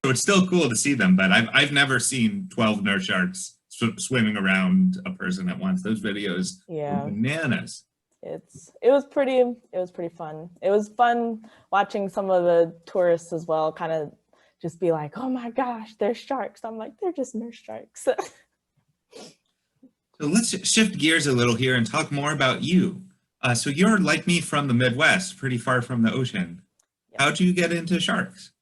So it's still cool to see them, but I've never seen 12 nurse sharks swimming around a person at once. Those videos were Yeah. bananas. It was pretty fun. It was fun watching some of the tourists as well kind of just be like, oh my gosh, they're sharks. I'm like, they're just nurse sharks. So let's shift gears a little here and talk more about you. So you're like me from the Midwest, pretty far from the ocean. Yep. How'd you get into sharks?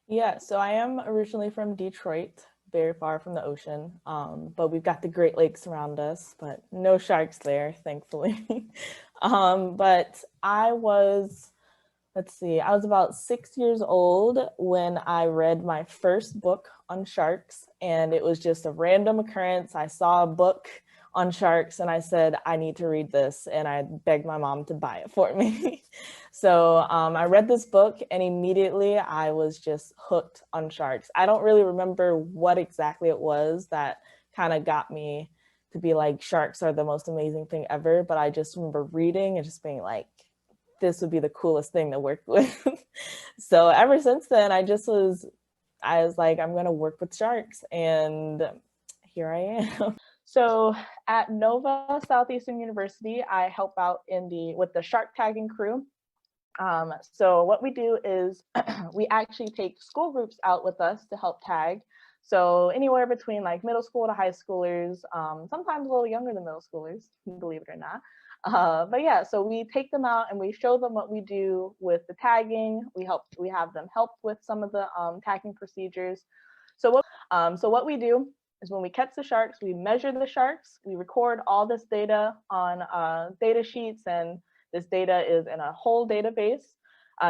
Yeah, so I am originally from Detroit, very far from the ocean, but we've got the Great Lakes around us, but no sharks there, thankfully. But let's see, I was about 6 years old when I read my first book on sharks, and it was just a random occurrence. I saw a book on sharks and I said, I need to read this, and I begged my mom to buy it for me. So I read this book and immediately I was just hooked on sharks. I don't really remember what exactly it was that kind of got me to be like, sharks are the most amazing thing ever, but I just remember reading and just being like, this would be the coolest thing to work with. So ever since then, I was like, I'm gonna work with sharks, and here I am. So at Nova Southeastern University, I help out with the shark tagging crew. So what we do is we actually take school groups out with us to help tag. So anywhere between like middle school to high schoolers, sometimes a little younger than middle schoolers, believe it or not. But yeah, so we take them out and we show them what we do with the tagging. We have them help with some of the tagging procedures. So what we do is when we catch the sharks, we measure the sharks, we record all this data on data sheets, and this data is in a whole database.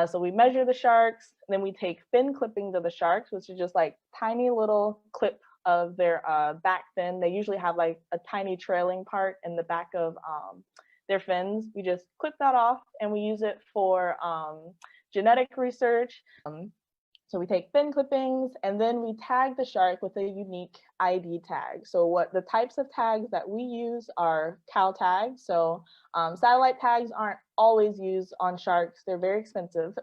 So we measure the sharks, then we take fin clippings of the sharks, which is just like tiny little clip of their back fin. They usually have like a tiny trailing part in the back of their fins. We just clip that off and we use it for genetic research. So we take fin clippings and then we tag the shark with a unique ID tag. So what the types of tags that we use are cow tags. So satellite tags aren't always used on sharks. They're very expensive.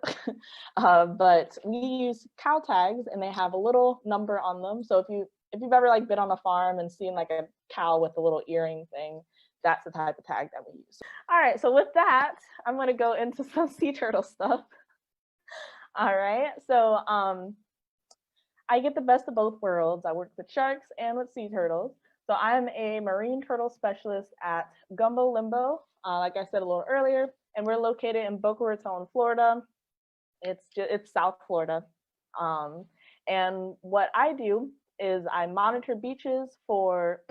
But we use cow tags and they have a little number on them. So if you've ever like been on a farm and seen like a cow with a little earring thing, that's the type of tag that we use. All right, so with that, I'm gonna go into some sea turtle stuff. All right, so I get the best of both worlds. I work with sharks and with sea turtles. So I'm a marine turtle specialist at Gumbo Limbo, like I said a little earlier, and we're located in Boca Raton, Florida. It's South Florida. And what I do is I monitor beaches for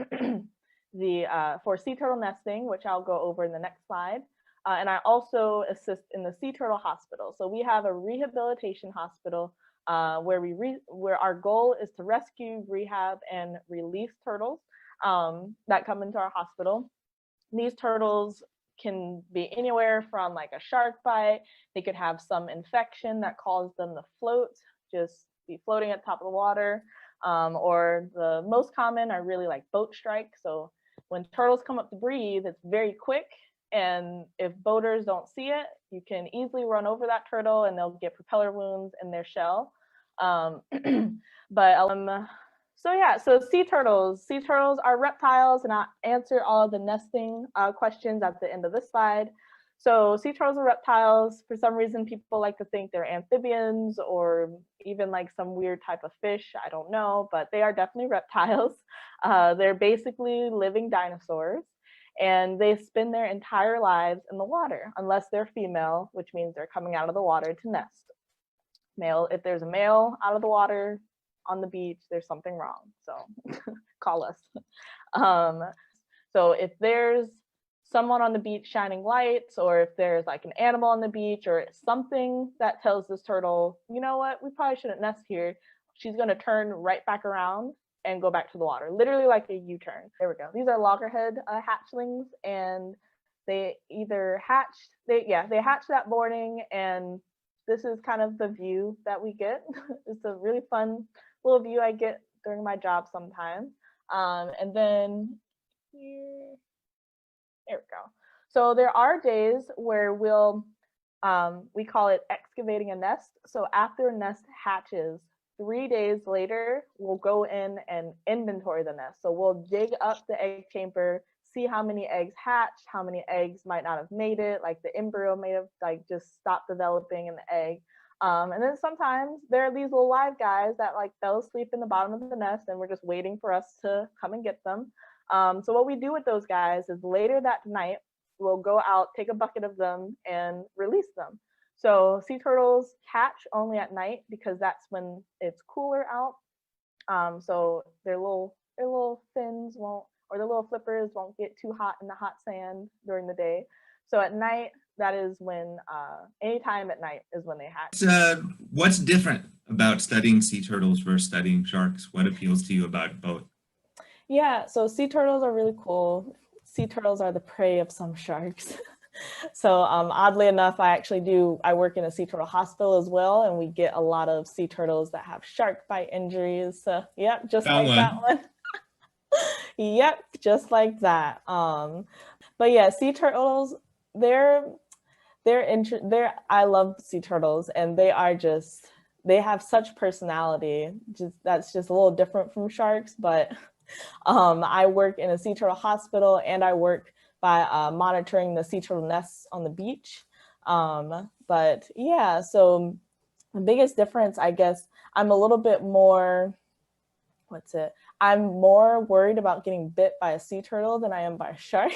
for sea turtle nesting, which I'll go over in the next slide. And I also assist in the Sea Turtle Hospital. So we have a rehabilitation hospital where our goal is to rescue, rehab, and release turtles that come into our hospital. These turtles can be anywhere from like a shark bite. They could have some infection that caused them to float, just be floating at the top of the water. Or the most common are really like boat strike. So when turtles come up to breathe, it's very quick. And if boaters don't see it, you can easily run over that turtle and they'll get propeller wounds in their shell. So sea turtles. Sea turtles are reptiles, and I'll answer all of the nesting questions at the end of this slide. So sea turtles are reptiles. For some reason, people like to think they're amphibians or even like some weird type of fish. I don't know, but they are definitely reptiles. They're basically living dinosaurs. And they spend their entire lives in the water, unless they're female, which means they're coming out of the water to nest. If there's a male out of the water on the beach, there's something wrong. So call us. So if there's someone on the beach shining lights, or if there's like an animal on the beach or something that tells this turtle, you know what, we probably shouldn't nest here, she's going to turn right back around and go back to the water, literally like a U-turn. There we go. These are loggerhead hatchlings, and they either they hatch that morning, and this is kind of the view that we get. It's a really fun little view I get during my job sometimes. And then here, there we go. So there are days where we call it excavating a nest. So after a nest hatches, 3 days later, we'll go in and inventory the nest. So we'll dig up the egg chamber, see how many eggs hatched, how many eggs might not have made it, like the embryo may have like just stopped developing in the egg. And then sometimes there are these little live guys that like fell asleep in the bottom of the nest and we're just waiting for us to come and get them. So what we do with those guys is later that night, we'll go out, take a bucket of them and release them. So sea turtles hatch only at night because that's when it's cooler out. So their little fins won't, or their little flippers won't get too hot in the hot sand during the day. So at night, that is when, anytime at night is when they hatch. What's different about studying sea turtles versus studying sharks? What appeals to you about both? Yeah, so sea turtles are really cool. Sea turtles are the prey of some sharks. So oddly enough, I work in a sea turtle hospital as well, and we get a lot of sea turtles that have shark bite injuries. So yep, just like that one. Yep, just like that. But yeah, sea turtles, I love sea turtles, and they have such personality. That's just a little different from sharks, but I work in a sea turtle hospital, and I work by monitoring the sea turtle nests on the beach. But yeah, so the biggest difference, I guess, I'm a little bit more, I'm more worried about getting bit by a sea turtle than I am by a shark.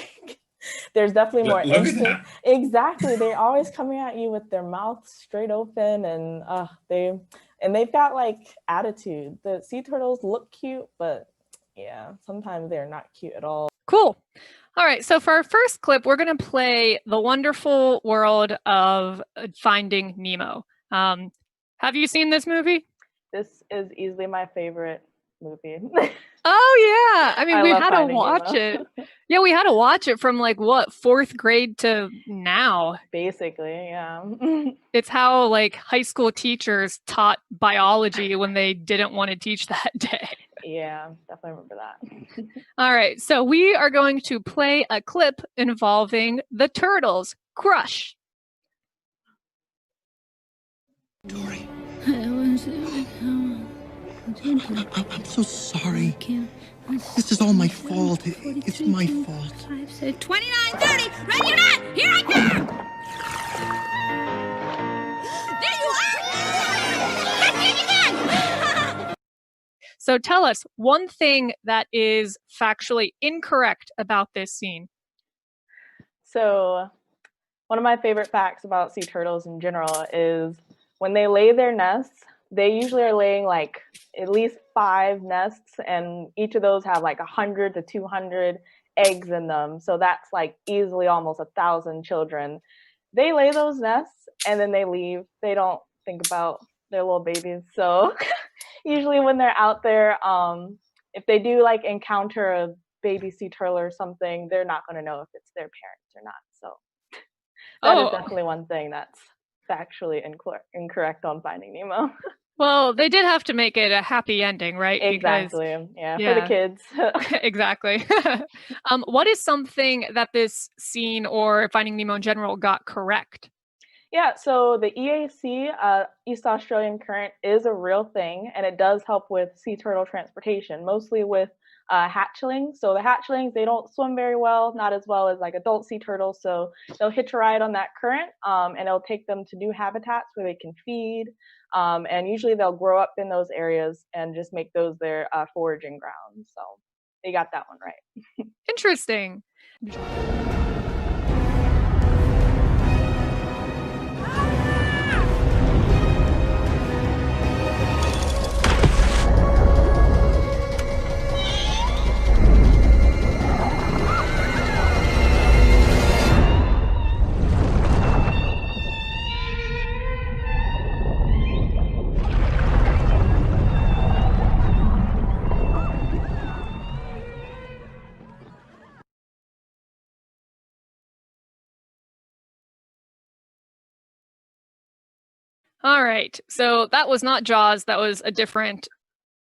There's definitely more instinct. Exactly. They're always coming at you with their mouth straight open, and they've got like attitude. The sea turtles look cute, but yeah, sometimes they're not cute at all. Cool. All right, so for our first clip, we're going to play The Wonderful World of Finding Nemo. Have you seen this movie? This is easily my favorite movie. Oh yeah, I mean, we had to watch it. Yeah, we had to watch it from like what, 4th grade to now. Basically, yeah. It's how like high school teachers taught biology when they didn't want to teach that day. Yeah, definitely remember that. All right, so we are going to play a clip involving the turtles. Crush. Dory. I'm so sorry. This is all my fault. It's my fault. 29, 30, ready or not, here I come! There you are! So tell us one thing that is factually incorrect about this scene. So one of my favorite facts about sea turtles in general is when they lay their nests, they usually are laying like at least 5 nests, and each of those have like 100 to 200 eggs in them. So that's like easily almost 1,000 children. They lay those nests and then they leave. They don't think about their little babies. So usually when they're out there, if they do like encounter a baby sea turtle or something, they're not going to know if it's their parents or not. So that is definitely one thing that's factually incorrect on Finding Nemo. Well, they did have to make it a happy ending, right? Exactly. Because, for the kids. Exactly. What is something that this scene or Finding Nemo in general got correct? Yeah, so the EAC, East Australian Current, is a real thing, and it does help with sea turtle transportation, mostly with hatchlings. So the hatchlings, they don't swim very well, not as well as like adult sea turtles, so they'll hitch a ride on that current, and it'll take them to new habitats where they can feed, and usually they'll grow up in those areas and just make those their foraging grounds. So they got that one right. Interesting. All right, so that was not Jaws. That was a different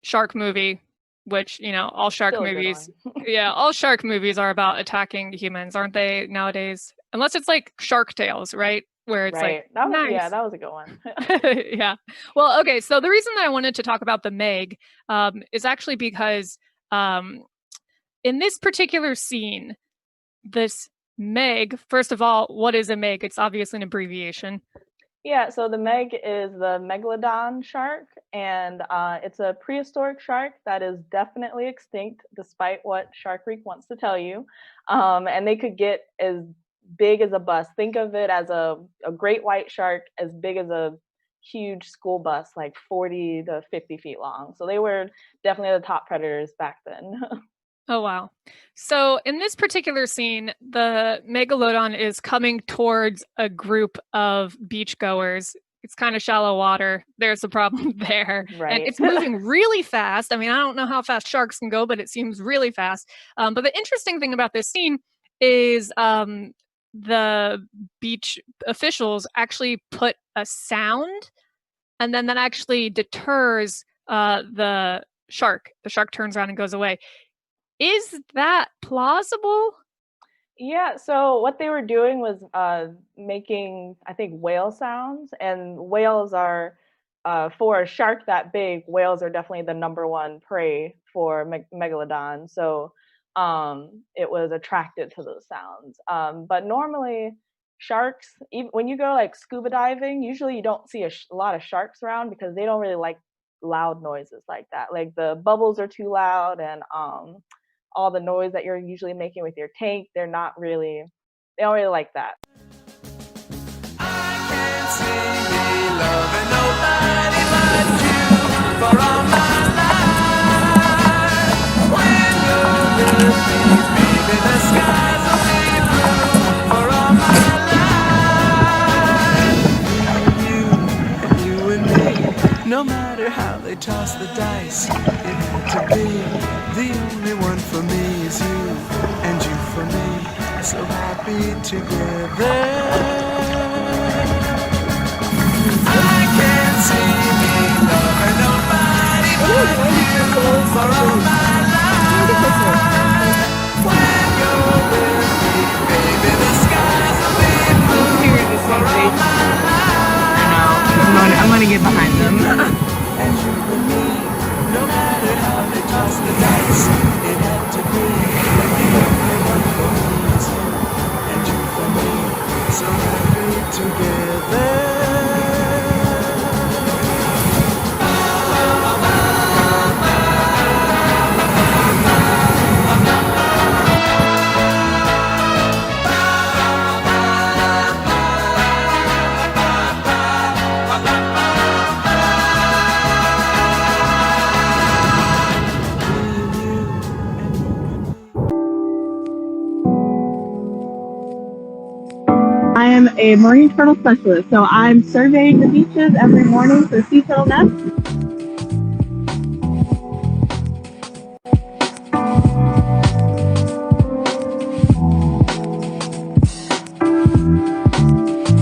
shark movie, which, you know, all shark movies, yeah, all shark movies are about attacking humans, aren't they, nowadays? Unless it's like Shark Tales, right? where it's Right. like, That was, nice. yeah, that was a good one. Yeah. Well, okay. So the reason that I wanted to talk about the Meg is actually because in this particular scene, this Meg, first of all, what is a Meg? It's obviously an abbreviation. Yeah, so the Meg is the megalodon shark, and it's a prehistoric shark that is definitely extinct, despite what Shark Week wants to tell you. And they could get as big as a bus. Think of it as a great white shark as big as a huge school bus, like 40 to 50 feet long. So they were definitely the top predators back then. Oh, wow. So in this particular scene, the megalodon is coming towards a group of beachgoers. It's kind of shallow water. There's a problem there. Right. And it's moving really fast. I mean, I don't know how fast sharks can go, but it seems really fast. But the interesting thing about this scene is the beach officials actually put a sound, and then that actually deters the shark. The shark turns around and goes away. Is that plausible? Yeah, so what they were doing was making, I think, whale sounds, and whales are, for a shark that big, whales are definitely the number one prey for megalodon. So it was attracted to those sounds. But normally, sharks, even when you go like scuba diving, usually you don't see a lot of sharks around because they don't really like loud noises like that. Like the bubbles are too loud, and all the noise that you're usually making with your tank, they don't really like that. I can't see me loving nobody but you for all my life. When you're with me, baby, the skies will be blue for all my life. You and me, no matter how they toss the dice, it had to be. The only one for me is you, and you for me, so happy together. I can't see me loving nobody but you for all my life. When you're with me, baby, the skies will be blue for all my life. I'm gonna get behind them. And you and me, no matter how they toss the dice, it had to be. The only one for me is you, and you for me, so happy together. I am a marine turtle specialist, so I'm surveying the beaches every morning for sea turtle nests.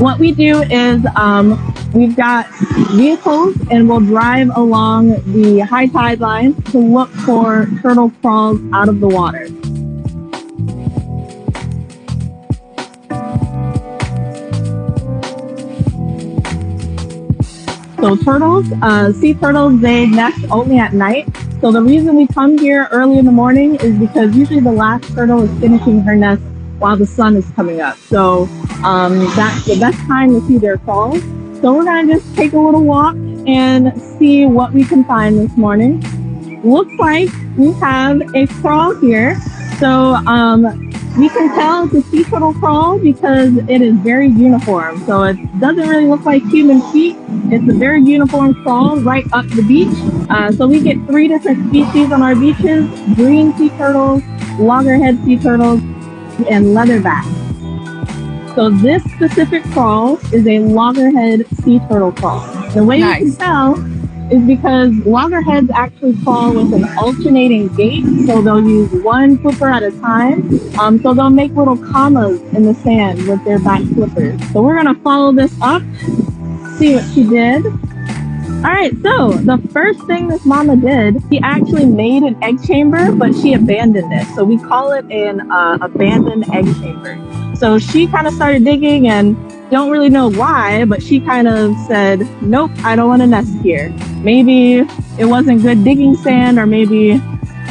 What we do is we've got vehicles and we'll drive along the high tide lines to look for turtle crawls out of the water. So turtles, sea turtles, they nest only at night. So the reason we come here early in the morning is because usually the last turtle is finishing her nest while the sun is coming up. So that's the best time to see their crawls. So we're gonna just take a little walk and see what we can find this morning. Looks like we have a crawl here. So we can tell it's a sea turtle crawl because it is very uniform. So it doesn't really look like human feet. It's a very uniform crawl right up the beach. So we get 3 different species on our beaches: green sea turtles, loggerhead sea turtles, and leatherbacks. So this specific crawl is a loggerhead sea turtle crawl. The way you can tell is because loggerheads actually crawl with an alternating gait, so they'll use one flipper at a time. So they'll make little commas in the sand with their back flippers. So we're gonna follow this up, see what she did. All right, so the first thing this mama did, she actually made an egg chamber, but she abandoned it. So we call it an abandoned egg chamber. So she kind of started digging, and Don't really know why, but she kind of said, nope, I don't want to nest here. Maybe it wasn't good digging sand, or maybe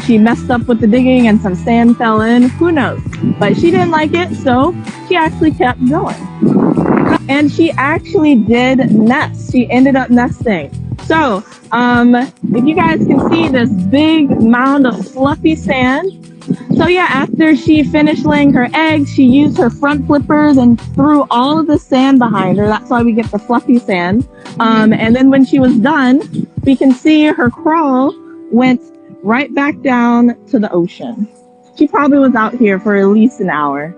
she messed up with the digging and some sand fell in. Who knows? But she didn't like it, so she actually kept going. And she actually did nest. She ended up nesting. So, if you guys can see this big mound of fluffy sand. So yeah, after she finished laying her eggs, she used her front flippers and threw all of the sand behind her. That's why we get the fluffy sand. And then when she was done, we can see her crawl went right back down to the ocean. She probably was out here for at least an hour.